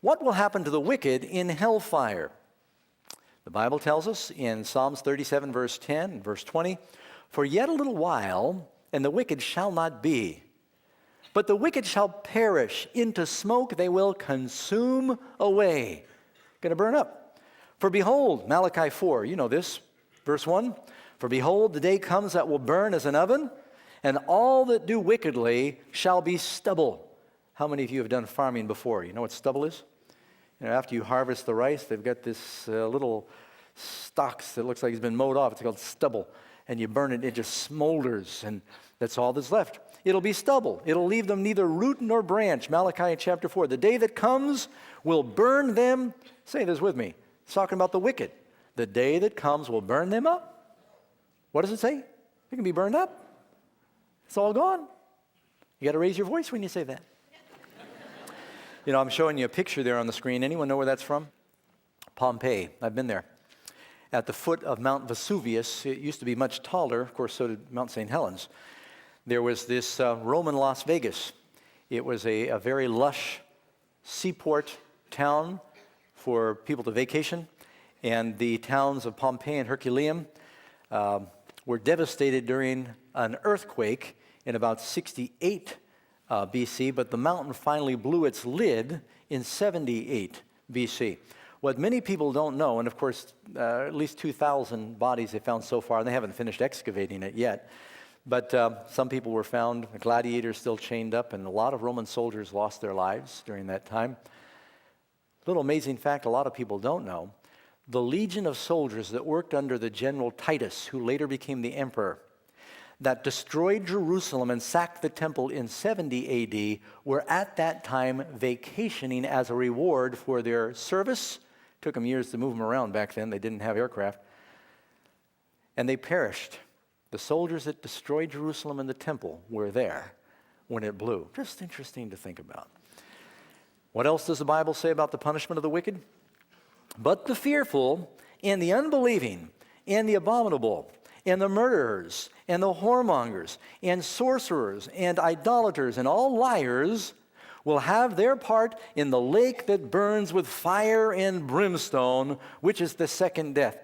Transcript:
What will happen to the wicked in hellfire? The Bible tells us in Psalms 37, verse 10 and verse 20, "For yet a little while, and the wicked shall not be. But the wicked shall perish. Into smoke they will consume away." Going to burn up. "For behold," Malachi 4, you know this, verse 1, "For behold, the day comes that will burn as an oven, and all that do wickedly shall be stubble." How many of you have done farming before? You know what stubble is? You know, after you harvest the rice, they've got this little stalks that looks like it's been mowed off. It's called stubble. And you burn it, it just smolders, and that's all that's left. It'll be stubble. It'll leave them neither root nor branch. Malachi chapter 4. "The day that comes will burn them." Say this with me. It's talking about the wicked. The day that comes will burn them up. What does it say? They can be burned up. It's all gone. You got to raise your voice when you say that. You know, I'm showing you a picture there on the screen. Anyone know where that's from? Pompeii. I've been there. At the foot of Mount Vesuvius, it used to be much taller. Of course, so did Mount St. Helens. There was this Roman Las Vegas. It was a very lush seaport town for people to vacation. And the towns of Pompeii and Herculaneum were devastated during an earthquake in about 68 BC, but the mountain finally blew its lid in 78 BC. What many people don't know, and of course, at least 2,000 bodies they found so far, and they haven't finished excavating it yet, but some people were found, gladiators still chained up, and a lot of Roman soldiers lost their lives during that time. Little amazing fact a lot of people don't know, the legion of soldiers that worked under the general Titus, who later became the emperor, that destroyed Jerusalem and sacked the temple in 70 AD, were at that time vacationing as a reward for their service. Took them years to move them around back then. They didn't have aircraft. And they perished. The soldiers that destroyed Jerusalem and the temple were there when it blew. Just interesting to think about. What else does the Bible say about the punishment of the wicked? "But the fearful and the unbelieving and the abominable and the murderers and the whoremongers and sorcerers and idolaters and all liars will have their part in the lake that burns with fire and brimstone, which is the second death."